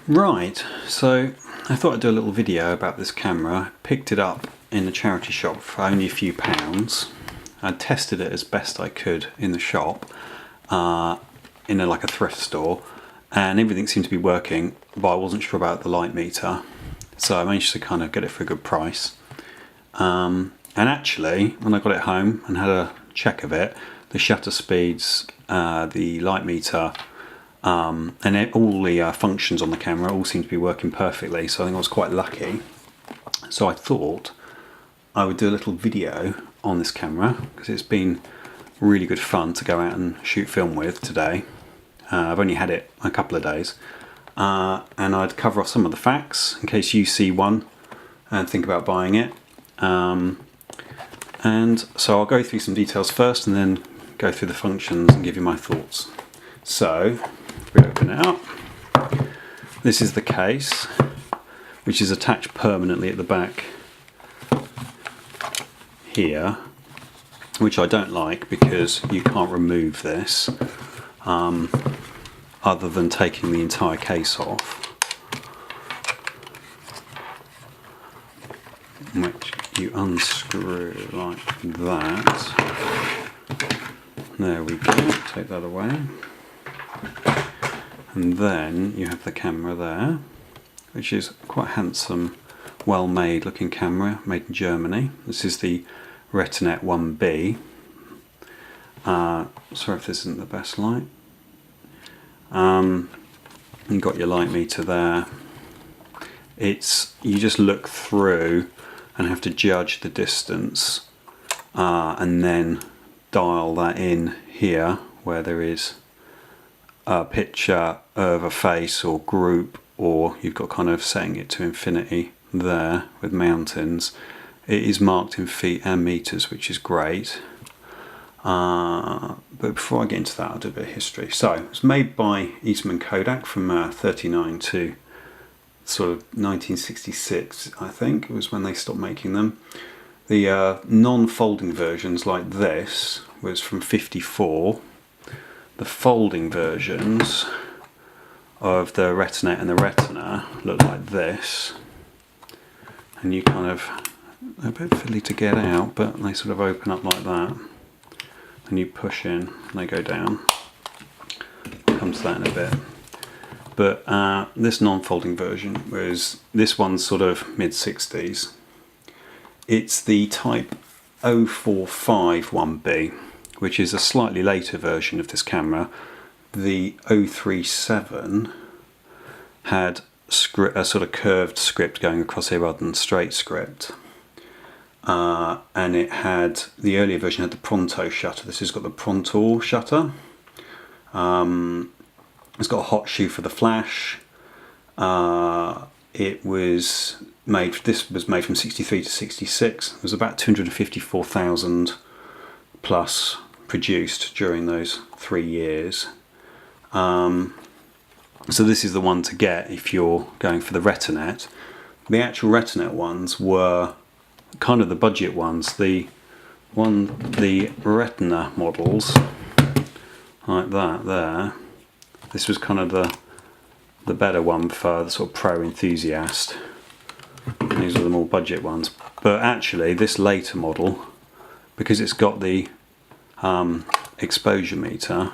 Right, so I thought I'd do a little video about this camera. Picked it up in a charity shop for only a few pounds. I tested it as best I could in the shop, in like a thrift store, and everything seemed to be working, but I wasn't sure about the light meter, so I managed to kind of get it for a good price. And actually, when I got it home and had a check of it, the shutter speeds, the light meter, and all the functions on the camera all seem to be working perfectly, so I think I was quite lucky. So I thought I would do a little video on this camera because it's been really good fun to go out and shoot film with today. I've only had it a couple of days, and I'd cover off some of the facts in case you see one and think about buying it. And so I'll go through some details first and then go through the functions and give you my thoughts. So if we open it up, this is the case, which is attached permanently at the back here, which I don't like because you can't remove this other than taking the entire case off, which you unscrew like that. There we go, take that away. And then you have the camera there, which is quite handsome, well made looking camera, made in Germany. This is the Retinette 1B. Sorry if this isn't the best light. You've got your light meter there. You just look through and have to judge the distance and then dial that in here where there is a picture of a face or group, or you've got kind of setting it to infinity there with mountains. It is marked in feet and meters, which is great. But before I get into that, I'll do a bit of history. So it was made by Eastman Kodak from 39 to sort of 1966, I think, was when they stopped making them. The non-folding versions like this was from 54. The folding versions of the Retinette and the Retina look like this, and you kind of, they're a bit fiddly to get out, but they sort of open up like that, and you push in and they go down. I'll come to that in a bit. But this non-folding version was, this one's sort of mid-60s. It's the type 045 1B, which is a slightly later version of this camera. The 037 had a sort of curved script going across here rather than straight script. And it had, the earlier version had the Pronto shutter. This has got the Pronto shutter. It's got a hot shoe for the flash. It was made, this was made from 63 to 66. There was about 254,000 plus produced during those 3 years. So this is the one to get if you're going for the Retinette. The actual Retinette ones were kind of the budget ones. The Retina models, like that there, this was kind of the better one for the sort of pro enthusiast. These are the more budget ones. But actually this later model, because it's got the exposure meter,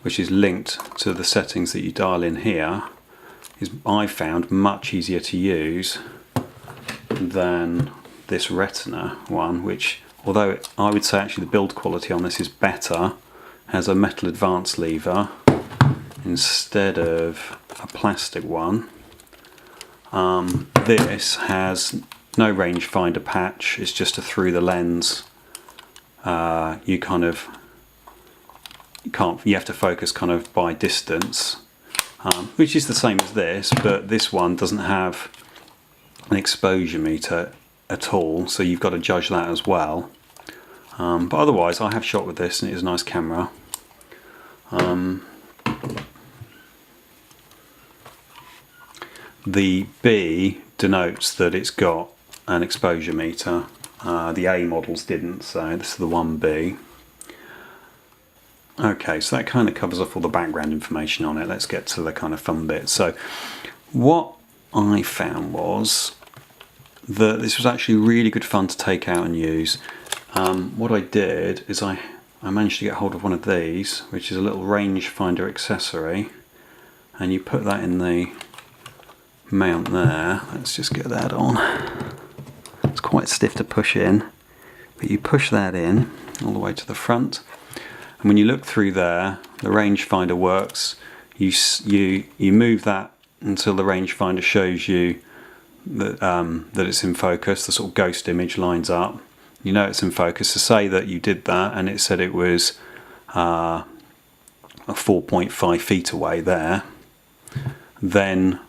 which is linked to the settings that you dial in here, is, I found, much easier to use than this Retina one, which, although I would say actually the build quality on this is better, has a metal advance lever instead of a plastic one. This has no rangefinder patch, it's just a through the lens. You kind of you have to focus kind of by distance, which is the same as this, but this one doesn't have an exposure meter at all, so you've got to judge that as well. But otherwise I have shot with this and it is a nice camera. The B denotes that it's got an exposure meter. The A models didn't, so this is the 1B. Okay, so that kind of covers off all the background information on it. Let's get to the kind of fun bit. So What I found was that this was actually really good fun to take out and use. What I did is I managed to get hold of one of these, which is a little rangefinder accessory, and you put that in the mount there. Let's just get that on. It's quite stiff to push in, but you push that in all the way to the front, and when you look through there, the rangefinder works. You move that until the rangefinder shows you that that it's in focus. The sort of ghost image lines up. You know it's in focus. To say that you did that and it said it was 4.5 feet away there, then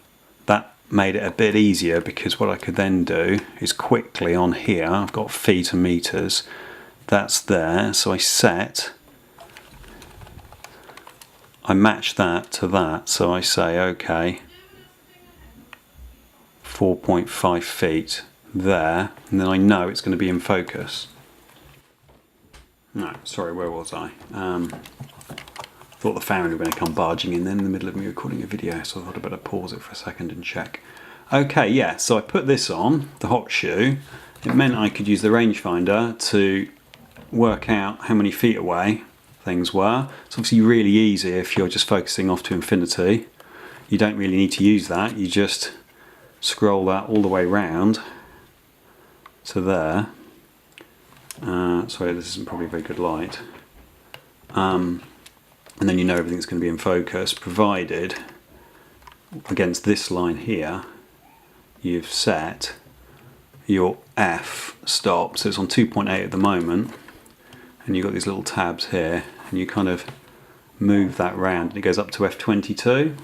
that made it a bit easier, because what I could then do is quickly on here, I've got feet and meters, that's there, so I match that to that, so I say okay, 4.5 feet there, and then I know it's going to be in focus. No, sorry, where was I? Thought the family were going to come barging in then in the middle of me recording a video, so I thought I'd better pause it for a second and check. Okay, yeah, so I put this on, the hot shoe. It meant I could use the rangefinder to work out how many feet away things were. It's obviously really easy if you're just focusing off to infinity. You don't really need to use that, you just scroll that all the way round to there. Sorry, this isn't probably a very good light. And then you know everything's going to be in focus, provided against this line here you've set your f stop, so it's on 2.8 at the moment, and you've got these little tabs here, and you kind of move that round and it goes up to f22,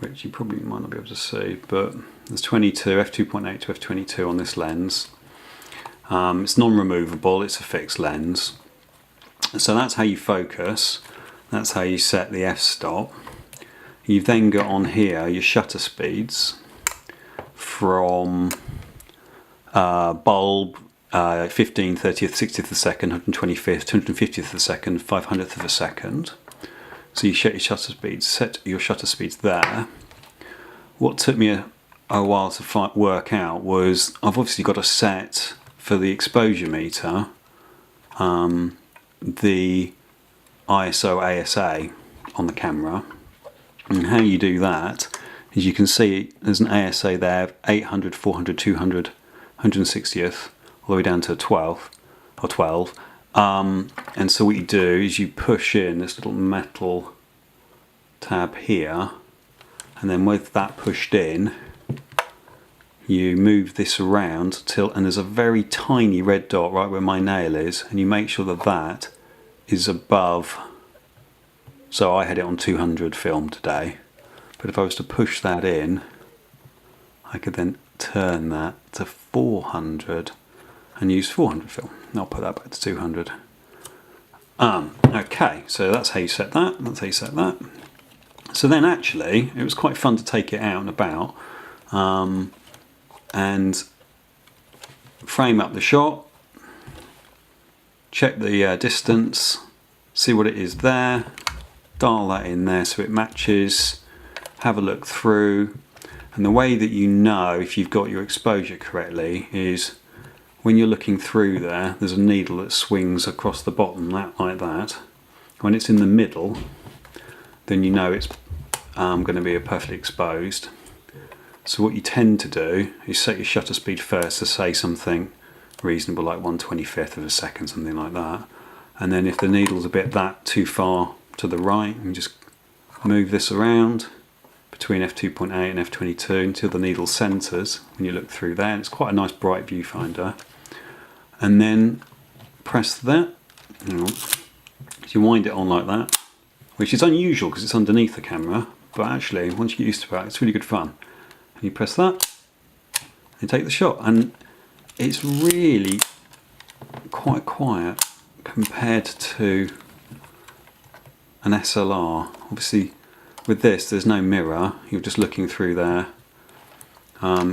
which you probably might not be able to see, but there's 22, f2.8 to f22 on this lens. It's non-removable, it's a fixed lens. So that's how you focus, that's how you set the f-stop. You've then got on here your shutter speeds from bulb, 15th, 30th, 60th of a second, 125th, 250th of a second, 500th of a second. So you set your shutter speeds there. What took me a while to work out was I've obviously got a set for the exposure meter, the ISO ASA on the camera, and how you do that is you can see there's an ASA there of 800, 400, 200, 160th all the way down to 12 or 12, and so what you do is you push in this little metal tab here, and then with that pushed in you move this around till, and there's a very tiny red dot right where my nail is, and you make sure that that is above. So I had it on 200 film today, but if I was to push that in, I could then turn that to 400 and use 400 film. I'll put that back to 200. Okay, so that's how you set that. That's how you set that. So then actually, it was quite fun to take it out and about, and frame up the shot, check the distance, see what it is there, dial that in there so it matches, have a look through, and the way that you know if you've got your exposure correctly is when you're looking through there, there's a needle that swings across the bottom like that. When it's in the middle, then you know it's going to be perfectly exposed. So what you tend to do is set your shutter speed first to say something reasonable like 1/25th of a second, something like that, and then if the needle's a bit too far to the right, you can just move this around between f2.8 and f22 until the needle centres when you look through there, and it's quite a nice bright viewfinder, and then press that, you wind it on like that, which is unusual because it's underneath the camera, but actually once you get used to it, it's really good fun. And you press that and take the shot, and it's really quite quiet compared to an SLR. Obviously with this there's no mirror, you're just looking through there,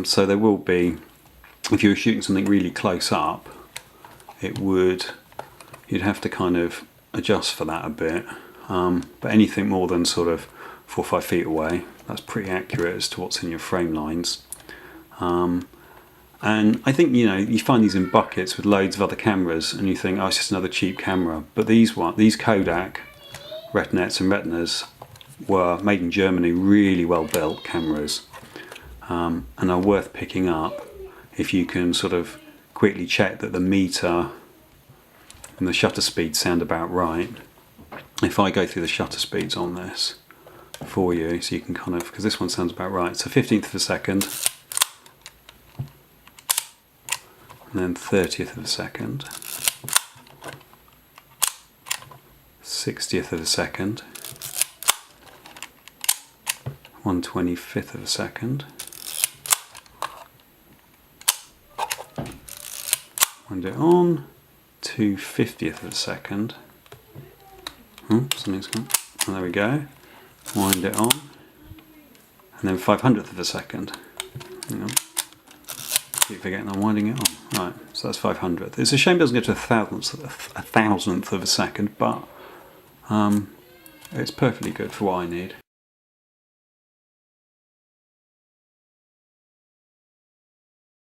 so there will be, if you were shooting something really close up, you'd have to kind of adjust for that a bit, but anything more than sort of 4 or 5 feet away that's pretty accurate as to what's in your frame lines. And I think, you know, you find these in buckets with loads of other cameras and you think, oh, it's just another cheap camera. But these Kodak Retinettes and Retinas were made in Germany, really well built cameras, and are worth picking up if you can sort of quickly check that the meter and the shutter speed sound about right. If I go through the shutter speeds on this for you, so you can kind of, because this one sounds about right. So 15th of a second, and then 30th of a second, 60th of a second, 1/25th of a second, wind it on, 2/50th of a second. Oh, something's gone. Oh, there we go. Wind it on, and then 500th of a second. Hang on. Keep forgetting I'm winding it on. Right, so that's 500th. It's a shame it doesn't get to a thousandth of a second, but it's perfectly good for what I need.